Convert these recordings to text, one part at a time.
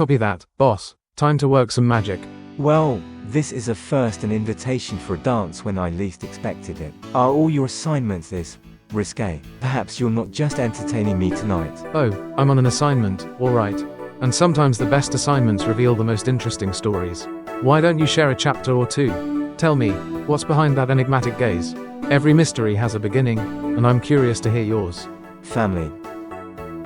Copy that, boss. Time to work some magic. Well, this is a first an invitation for a dance when I least expected it. Are all your assignments this risque? Perhaps you're not just entertaining me tonight. Oh, I'm on an assignment, alright. And sometimes the best assignments reveal the most interesting stories. Why don't you share a chapter or two? Tell me, what's behind that enigmatic gaze? Every mystery has a beginning, and I'm curious to hear yours. Family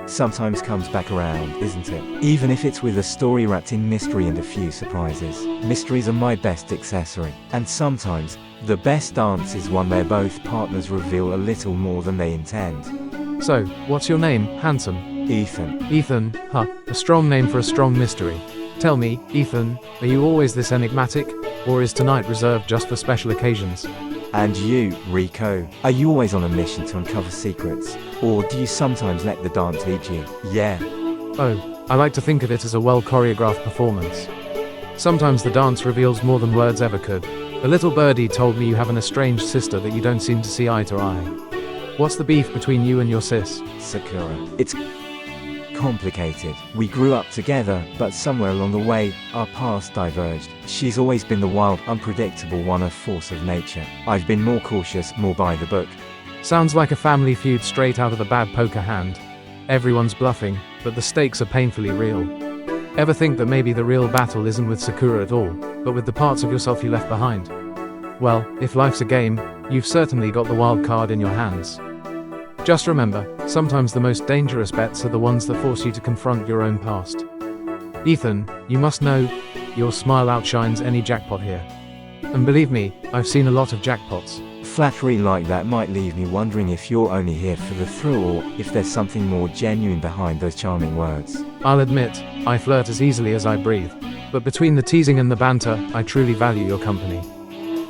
sometimes comes back around, isn't it? Even if it's with a story wrapped in mystery and a few surprises. Mysteries are my best accessory. And sometimes, the best dance is one where both partners reveal a little more than they intend. So, what's your name, handsome? Ethan. Ethan, huh, a strong name for a strong mystery. Tell me, Ethan, are you always this enigmatic, or is tonight reserved just for special occasions? And you, Rico, are you always on a mission to uncover secrets? Or do you sometimes let the dance lead you? Yeah. Oh, I like to think of it as a well-choreographed performance. Sometimes the dance reveals more than words ever could. A little birdie told me you have an estranged sister that you don't seem to see eye to eye. What's the beef between you and your sis? Sakura. It's complicated. We grew up together, but somewhere along the way, our paths diverged. She's always been the wild, unpredictable one, a force of nature. I've been more cautious, more by the book. Sounds like a family feud straight out of a bad poker hand. Everyone's bluffing, but the stakes are painfully real. Ever think that maybe the real battle isn't with Sakura at all, but with the parts of yourself you left behind? Well, if life's a game, you've certainly got the wild card in your hands. Just remember, sometimes the most dangerous bets are the ones that force you to confront your own past. Ethan, you must know, your smile outshines any jackpot here. And believe me, I've seen a lot of jackpots. Flattery like that might leave me wondering if you're only here for the thrill or if there's something more genuine behind those charming words. I'll admit, I flirt as easily as I breathe. But between the teasing and the banter, I truly value your company.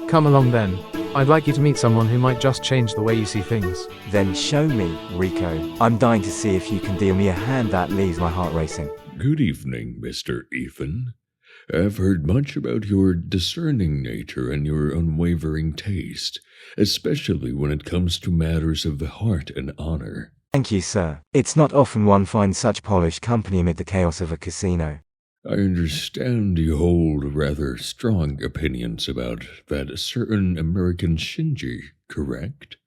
Come along then. I'd like you to meet someone who might just change the way you see things. Then show me, Rico. I'm dying to see if you can deal me a hand that leaves my heart racing. Good evening, Mr. Ethan. I've heard much about your discerning nature and your unwavering taste, especially when it comes to matters of the heart and honor. Thank you, sir. It's not often one finds such polished company amid the chaos of a casino. I understand you hold rather strong opinions about that certain American Shinji, correct?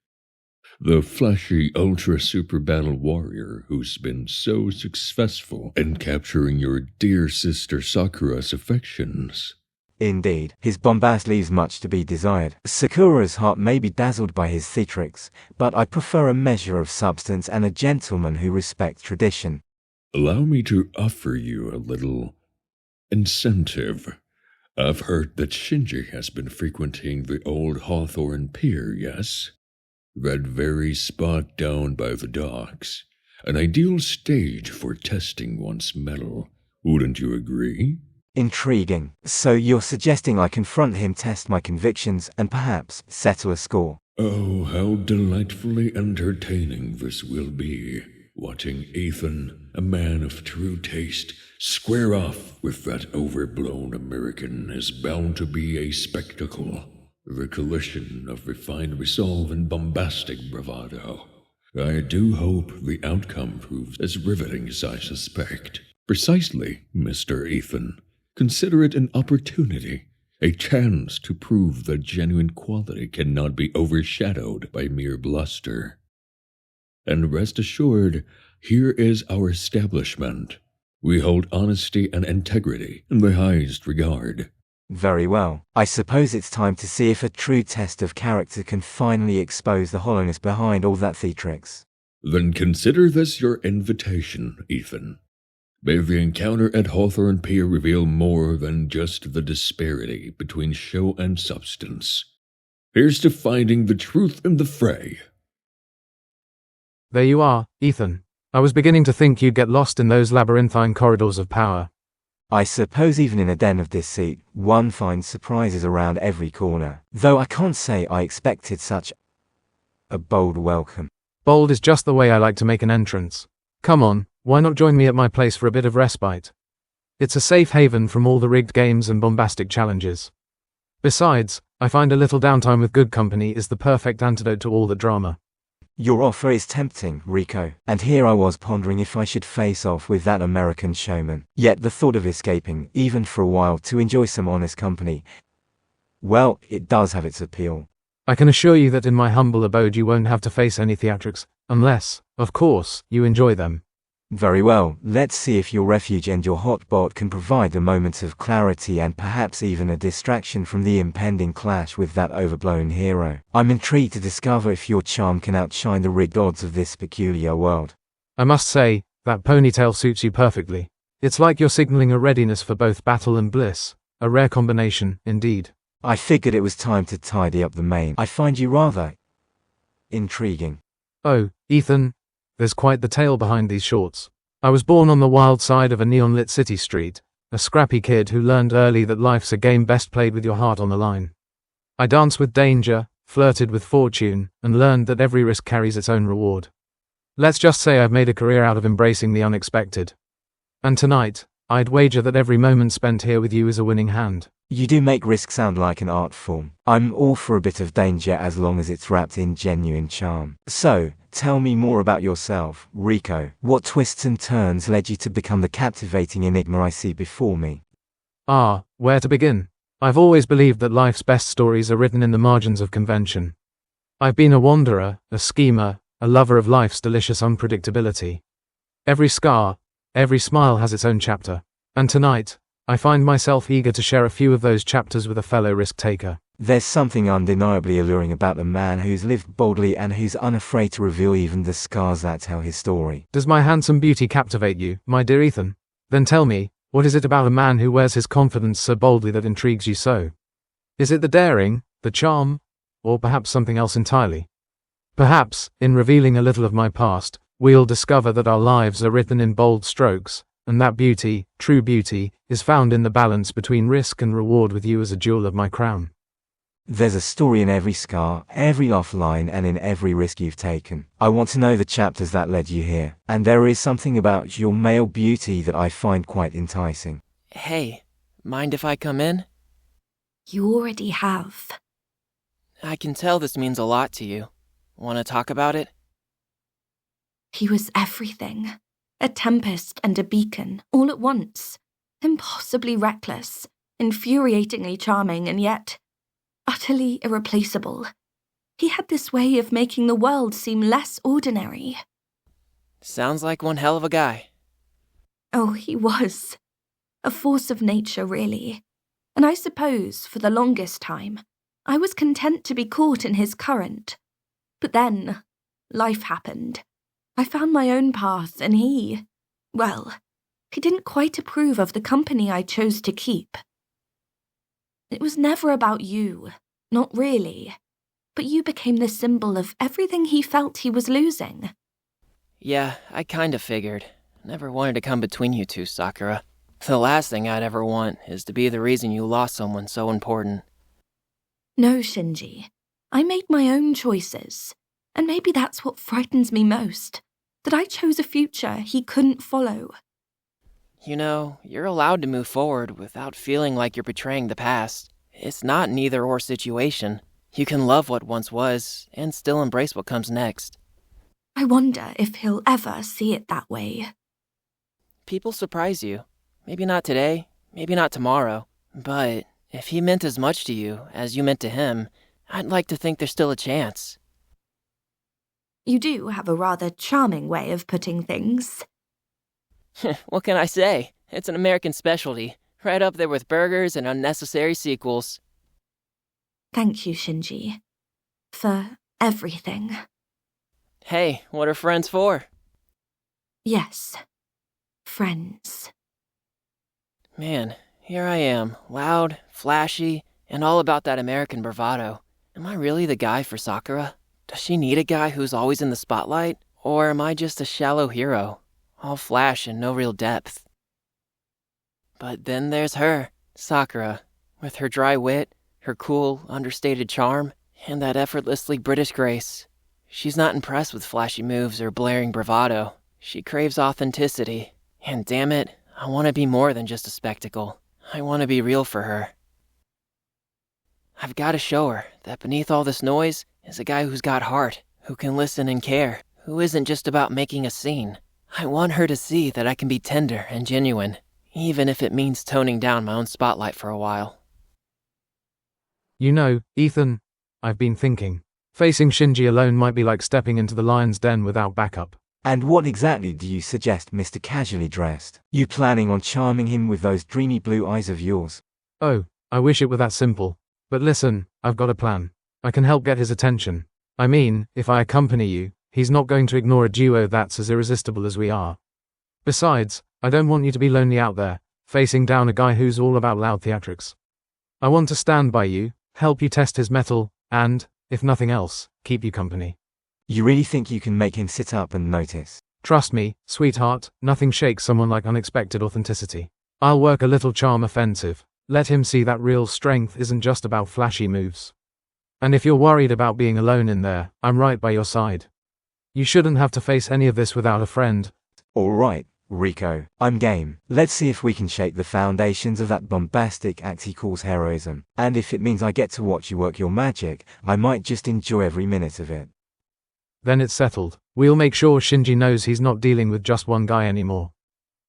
The flashy ultra-super battle warrior who's been so successful in capturing your dear sister Sakura's affections. Indeed, his bombast leaves much to be desired. Sakura's heart may be dazzled by his theatrics, but I prefer a measure of substance and a gentleman who respects tradition. Allow me to offer you a little incentive. I've heard that Shinji has been frequenting the old Hawthorne Pier, yes? That very spot down by the docks. An ideal stage for testing one's mettle. Wouldn't you agree? Intriguing. So you're suggesting I confront him, test my convictions, and perhaps settle a score? Oh, how delightfully entertaining this will be. Watching Ethan, a man of true taste, square off with that overblown American is bound to be a spectacle. The collision of refined resolve and bombastic bravado. I do hope the outcome proves as riveting as I suspect. Precisely, Mr. Ethan. Consider it an opportunity, a chance to prove that genuine quality cannot be overshadowed by mere bluster. And rest assured, here is our establishment. We hold honesty and integrity in the highest regard. Very well. I suppose it's time to see if a true test of character can finally expose the hollowness behind all that theatrics. Then consider this your invitation, Ethan. May the encounter at Hawthorne Pier reveal more than just the disparity between show and substance. Here's to finding the truth in the fray. There you are, Ethan. I was beginning to think you'd get lost in those labyrinthine corridors of power. I suppose even in a den of deceit, one finds surprises around every corner, though I can't say I expected such a bold welcome. Bold is just the way I like to make an entrance. Come on, why not join me at my place for a bit of respite? It's a safe haven from all the rigged games and bombastic challenges. Besides, I find a little downtime with good company is the perfect antidote to all the drama. Your offer is tempting, Rico, and here I was pondering if I should face off with that American showman. Yet the thought of escaping, even for a while, to enjoy some honest company, well, it does have its appeal. I can assure you that in my humble abode you won't have to face any theatrics, unless, of course, you enjoy them. Very well, let's see if your refuge and your hotbot can provide a moment of clarity and perhaps even a distraction from the impending clash with that overblown hero. I'm intrigued to discover if your charm can outshine the rigged odds of this peculiar world. I must say, that ponytail suits you perfectly. It's like you're signaling a readiness for both battle and bliss. A rare combination, indeed. I figured it was time to tidy up the mane. I find you rather intriguing. Oh, Ethan, there's quite the tale behind these shorts. I was born on the wild side of a neon-lit city street, a scrappy kid who learned early that life's a game best played with your heart on the line. I danced with danger, flirted with fortune, and learned that every risk carries its own reward. Let's just say I've made a career out of embracing the unexpected. And tonight, I'd wager that every moment spent here with you is a winning hand. You do make risk sound like an art form. I'm all for a bit of danger as long as it's wrapped in genuine charm. So, tell me more about yourself, Rico. What twists and turns led you to become the captivating enigma I see before me? Where to begin? I've always believed that life's best stories are written in the margins of convention. I've been a wanderer, a schemer, a lover of life's delicious unpredictability. Every scar, every smile has its own chapter. And tonight, I find myself eager to share a few of those chapters with a fellow risk-taker. There's something undeniably alluring about a man who's lived boldly and who's unafraid to reveal even the scars that tell his story. Does my handsome beauty captivate you, my dear Ethan? Then tell me, what is it about a man who wears his confidence so boldly that intrigues you so? Is it the daring, the charm, or perhaps something else entirely? Perhaps, in revealing a little of my past, we'll discover that our lives are written in bold strokes, and that beauty, true beauty, is found in the balance between risk and reward with you as a jewel of my crown. There's a story in every scar, every offline, and in every risk you've taken. I want to know the chapters that led you here, and there is something about your male beauty that I find quite enticing. Hey, mind if I come in? You already have. I can tell this means a lot to you. Want to talk about it? He was everything. A tempest and a beacon, all at once. Impossibly reckless, infuriatingly charming, and yet utterly irreplaceable. He had this way of making the world seem less ordinary. Sounds like one hell of a guy. Oh, he was. A force of nature, really. And I suppose, for the longest time, I was content to be caught in his current. But then, life happened. I found my own path, and he didn't quite approve of the company I chose to keep. It was never about you, not really, but you became the symbol of everything he felt he was losing. Yeah, I kinda figured. Never wanted to come between you two, Sakura. The last thing I'd ever want is to be the reason you lost someone so important. No, Shinji. I made my own choices, and maybe that's what frightens me most. That I chose a future he couldn't follow. You know, you're allowed to move forward without feeling like you're betraying the past. It's not an either-or situation. You can love what once was, and still embrace what comes next. I wonder if he'll ever see it that way. People surprise you. Maybe not today, maybe not tomorrow. But if he meant as much to you as you meant to him, I'd like to think there's still a chance. You do have a rather charming way of putting things. What can I say? It's an American specialty, right up there with burgers and unnecessary sequels. Thank you, Shinji, for everything. Hey, what are friends for? Yes, friends. Man, here I am, loud, flashy, and all about that American bravado. Am I really the guy for Sakura? Does she need a guy who's always in the spotlight? Or am I just a shallow hero, all flash and no real depth? But then there's her, Sakura, with her dry wit, her cool, understated charm, and that effortlessly British grace. She's not impressed with flashy moves or blaring bravado. She craves authenticity. And damn it, I want to be more than just a spectacle. I want to be real for her. I've got to show her that beneath all this noise is a guy who's got heart, who can listen and care, who isn't just about making a scene. I want her to see that I can be tender and genuine, even if it means toning down my own spotlight for a while. You know, Ethan, I've been thinking. Facing Shinji alone might be like stepping into the lion's den without backup. And what exactly do you suggest, Mr. Casually Dressed? You planning on charming him with those dreamy blue eyes of yours? Oh, I wish it were that simple. But listen, I've got a plan. I can help get his attention. I mean, if I accompany you, he's not going to ignore a duo that's as irresistible as we are. Besides, I don't want you to be lonely out there, facing down a guy who's all about loud theatrics. I want to stand by you, help you test his mettle, and, if nothing else, keep you company. You really think you can make him sit up and notice? Trust me, sweetheart, nothing shakes someone like unexpected authenticity. I'll work a little charm offensive. Let him see that real strength isn't just about flashy moves. And if you're worried about being alone in there, I'm right by your side. You shouldn't have to face any of this without a friend. All right, Rico, I'm game. Let's see if we can shake the foundations of that bombastic act he calls heroism. And if it means I get to watch you work your magic, I might just enjoy every minute of it. Then it's settled. We'll make sure Shinji knows he's not dealing with just one guy anymore.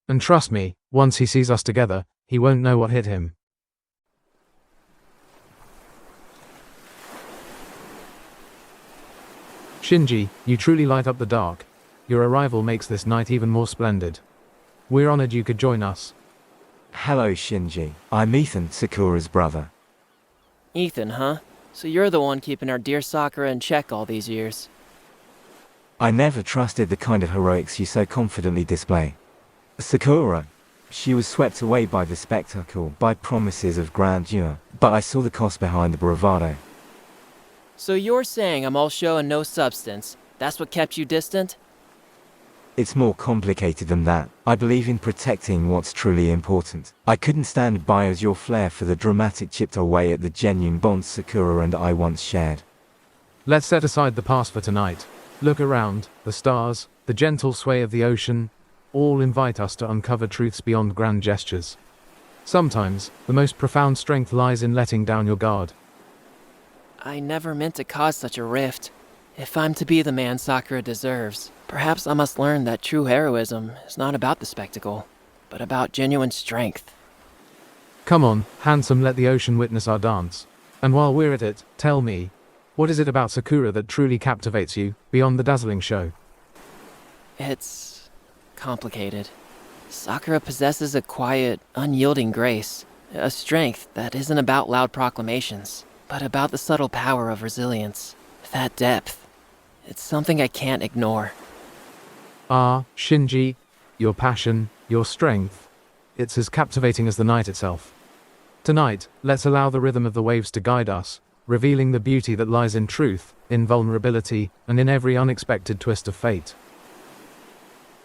And trust me, once he sees us together, he won't know what hit him. Shinji, you truly light up the dark. Your arrival makes this night even more splendid. We're honored you could join us. Hello, Shinji. I'm Ethan, Sakura's brother. Ethan, huh? So you're the one keeping our dear Sakura in check all these years. I never trusted the kind of heroics you so confidently display. Sakura. She was swept away by the spectacle, by promises of grandeur, but I saw the cost behind the bravado. So you're saying I'm all show and no substance. That's what kept you distant? It's more complicated than that. I believe in protecting what's truly important. I couldn't stand by as your flair for the dramatic chipped away at the genuine bonds Sakura and I once shared. Let's set aside the past for tonight. Look around, the stars, the gentle sway of the ocean, all invite us to uncover truths beyond grand gestures. Sometimes, the most profound strength lies in letting down your guard. I never meant to cause such a rift. If I'm to be the man Sakura deserves, perhaps I must learn that true heroism is not about the spectacle, but about genuine strength. Come on, handsome, let the ocean witness our dance. And while we're at it, tell me, what is it about Sakura that truly captivates you, beyond the dazzling show? It's complicated. Sakura possesses a quiet, unyielding grace, a strength that isn't about loud proclamations, but about the subtle power of resilience, that depth. It's something I can't ignore. Ah, Shinji, your passion, your strength, it's as captivating as the night itself. Tonight, let's allow the rhythm of the waves to guide us, revealing the beauty that lies in truth, in vulnerability, and in every unexpected twist of fate.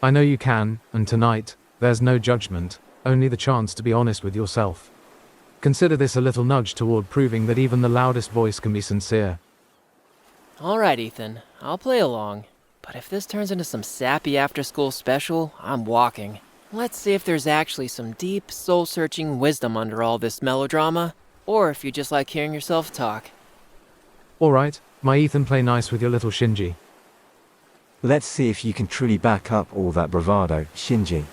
I know you can, and tonight, there's no judgment, only the chance to be honest with yourself. Consider this a little nudge toward proving that even the loudest voice can be sincere. All right, Ethan, I'll play along. But if this turns into some sappy after-school special, I'm walking. Let's see if there's actually some deep, soul-searching wisdom under all this melodrama, or if you just like hearing yourself talk. All right, my Ethan, play nice with your little Shinji. Let's see if you can truly back up all that bravado, Shinji.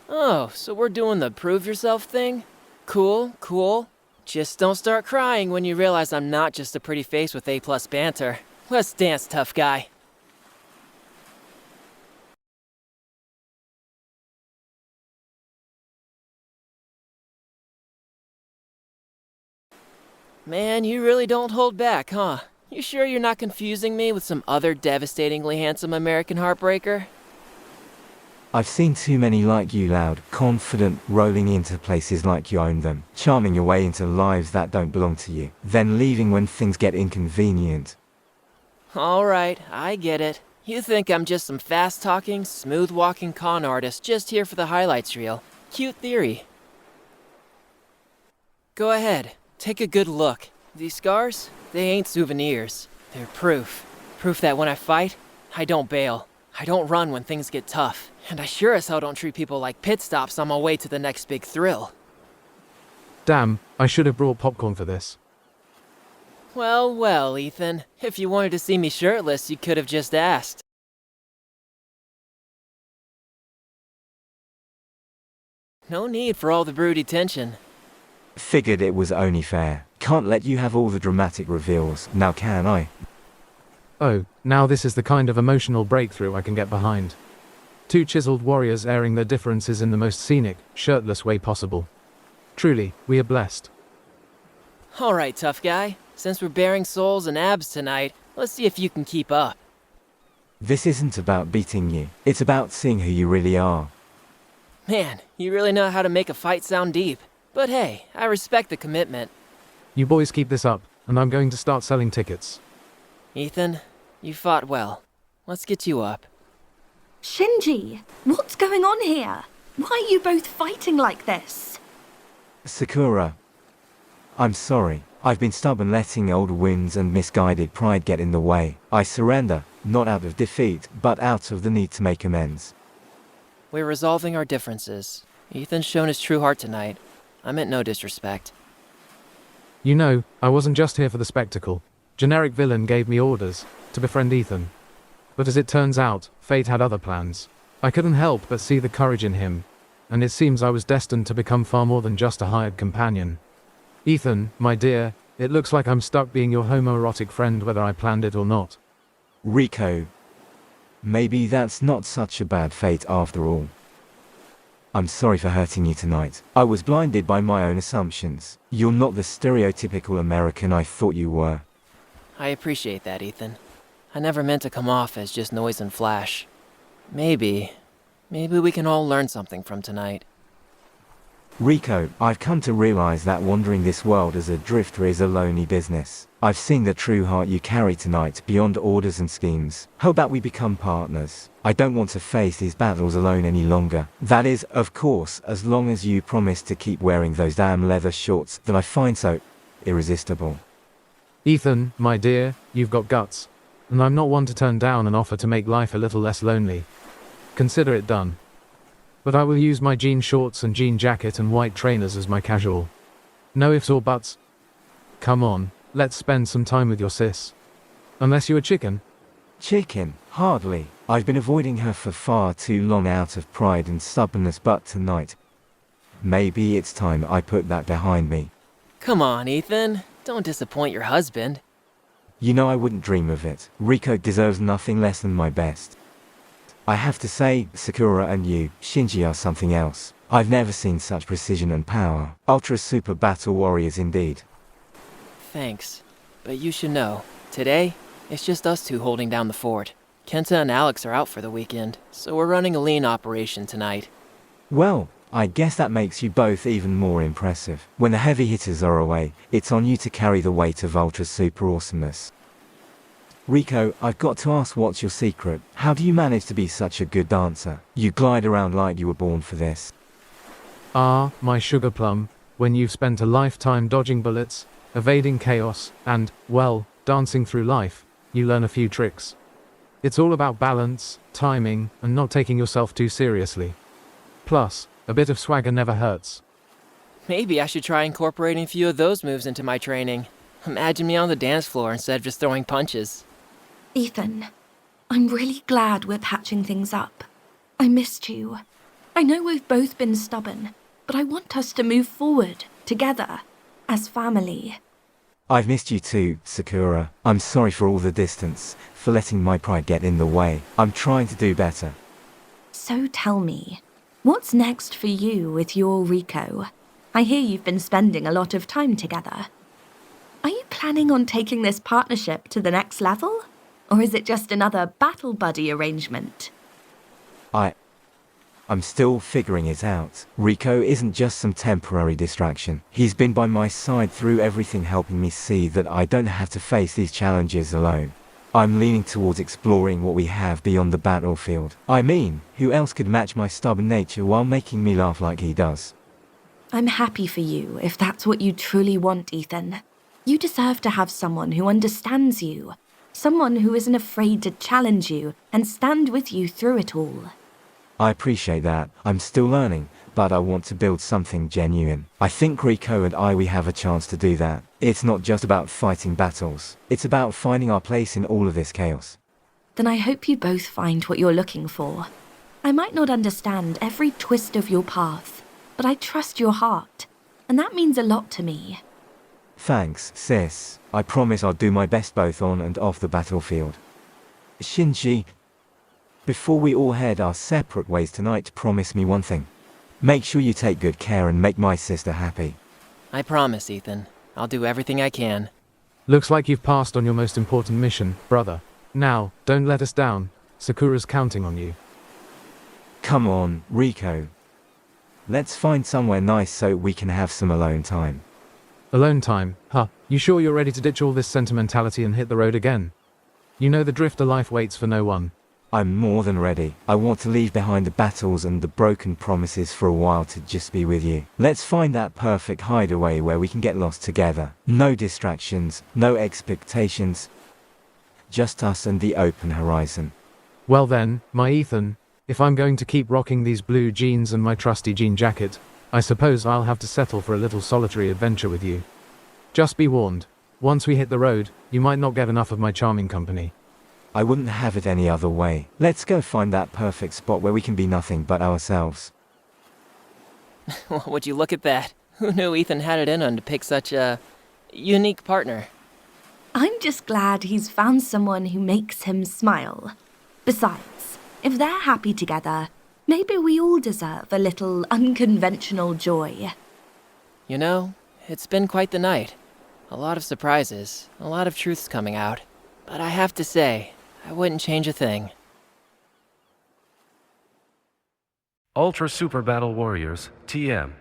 Oh, so we're doing the prove yourself thing? Cool, cool. Just don't start crying when you realize I'm not just a pretty face with A+ banter. Let's dance, tough guy. Man, you really don't hold back, huh? You sure you're not confusing me with some other devastatingly handsome American heartbreaker? I've seen too many like you, loud, confident, rolling into places like you own them, charming your way into lives that don't belong to you, then leaving when things get inconvenient. All right, I get it. You think I'm just some fast-talking, smooth-walking con artist just here for the highlights reel. Cute theory. Go ahead, take a good look. These scars, they ain't souvenirs. They're proof. Proof that when I fight, I don't bail. I don't run when things get tough. And I sure as hell don't treat people like pit stops on my way to the next big thrill. Damn, I should have brought popcorn for this. Well, well, Ethan. If you wanted to see me shirtless, you could have just asked. No need for all the broody tension. Figured it was only fair. Can't let you have all the dramatic reveals, now can I? Oh, now this is the kind of emotional breakthrough I can get behind. Two chiseled warriors airing their differences in the most scenic, shirtless way possible. Truly, we are blessed. Alright, tough guy. Since we're bearing souls and abs tonight, let's see if you can keep up. This isn't about beating you, it's about seeing who you really are. Man, you really know how to make a fight sound deep. But hey, I respect the commitment. You boys keep this up, and I'm going to start selling tickets. Ethan, you fought well. Let's get you up. Shinji, what's going on here? Why are you both fighting like this? Sakura, I'm sorry. I've been stubborn, letting old wounds and misguided pride get in the way. I surrender, not out of defeat, but out of the need to make amends. We're resolving our differences. Ethan's shown his true heart tonight. I meant no disrespect. You know, I wasn't just here for the spectacle. Generic villain gave me orders to befriend Ethan. But as it turns out, fate had other plans. I couldn't help but see the courage in him, and it seems I was destined to become far more than just a hired companion. Ethan, my dear, it looks like I'm stuck being your homoerotic friend whether I planned it or not. Rico, maybe that's not such a bad fate after all. I'm sorry for hurting you tonight. I was blinded by my own assumptions. You're not the stereotypical American I thought you were. I appreciate that, Ethan. I never meant to come off as just noise and flash. Maybe we can all learn something from tonight. Rico, I've come to realize that wandering this world as a drifter is a lonely business. I've seen the true heart you carry tonight beyond orders and schemes. How about we become partners? I don't want to face these battles alone any longer. That is, of course, as long as you promise to keep wearing those damn leather shorts that I find so irresistible. Ethan, my dear, you've got guts. And I'm not one to turn down an offer to make life a little less lonely. Consider it done. But I will use my jean shorts and jean jacket and white trainers as my casual. No ifs or buts. Come on, let's spend some time with your sis. Unless you're a chicken. Chicken? Hardly. I've been avoiding her for far too long out of pride and stubbornness, but tonight, maybe it's time I put that behind me. Come on, Ethan. Don't disappoint your husband. You know I wouldn't dream of it. Rico deserves nothing less than my best. I have to say, Sakura and you, Shinji, are something else. I've never seen such precision and power. Ultra super battle warriors indeed. Thanks. But you should know, today, it's just us two holding down the fort. Kenta and Alex are out for the weekend, so we're running a lean operation tonight. Well, I guess that makes you both even more impressive. When the heavy hitters are away, it's on you to carry the weight of ultra super awesomeness. Rico, I've got to ask, what's your secret? How do you manage to be such a good dancer? You glide around like you were born for this. Ah, my sugar plum, when you've spent a lifetime dodging bullets, evading chaos, and, well, dancing through life, you learn a few tricks. It's all about balance, timing, and not taking yourself too seriously. Plus, a bit of swagger never hurts. Maybe I should try incorporating a few of those moves into my training. Imagine me on the dance floor instead of just throwing punches. Ethan, I'm really glad we're patching things up. I missed you. I know we've both been stubborn, but I want us to move forward, together, as family. I've missed you too, Sakura. I'm sorry for all the distance, for letting my pride get in the way. I'm trying to do better. So tell me, what's next for you with your Rico? I hear you've been spending a lot of time together. Are you planning on taking this partnership to the next level? Or is it just another battle buddy arrangement? I'm still figuring it out. Rico isn't just some temporary distraction. He's been by my side through everything, helping me see that I don't have to face these challenges alone. I'm leaning towards exploring what we have beyond the battlefield. I mean, who else could match my stubborn nature while making me laugh like he does? I'm happy for you if that's what you truly want, Ethan. You deserve to have someone who understands you. Someone who isn't afraid to challenge you and stand with you through it all. I appreciate that. I'm still learning, but I want to build something genuine. I think Rico and we have a chance to do that. It's not just about fighting battles. It's about finding our place in all of this chaos. Then I hope you both find what you're looking for. I might not understand every twist of your path, but I trust your heart, and that means a lot to me. Thanks, sis. I promise I'll do my best both on and off the battlefield. Shinji, before we all head our separate ways tonight, promise me one thing. Make sure you take good care and make my sister happy. I promise, Ethan. I'll do everything I can. Looks like you've passed on your most important mission, brother. Now, don't let us down. Sakura's counting on you. Come on, Rico. Let's find somewhere nice so we can have some alone time. Alone time, huh? You sure you're ready to ditch all this sentimentality and hit the road again? You know the drifter life waits for no one. I'm more than ready. I want to leave behind the battles and the broken promises for a while to just be with you. Let's find that perfect hideaway where we can get lost together. No distractions, no expectations. Just us and the open horizon. Well then, my Ethan, if I'm going to keep rocking these blue jeans and my trusty jean jacket, I suppose I'll have to settle for a little solitary adventure with you. Just be warned, once we hit the road, you might not get enough of my charming company. I wouldn't have it any other way. Let's go find that perfect spot where we can be nothing but ourselves. Would you look at that? Who knew Ethan had it in him to pick such a unique partner? I'm just glad he's found someone who makes him smile. Besides, if they're happy together, maybe we all deserve a little unconventional joy. You know, it's been quite the night. A lot of surprises, a lot of truths coming out. But I have to say, I wouldn't change a thing. Ultra Super Battle Warriors, TM.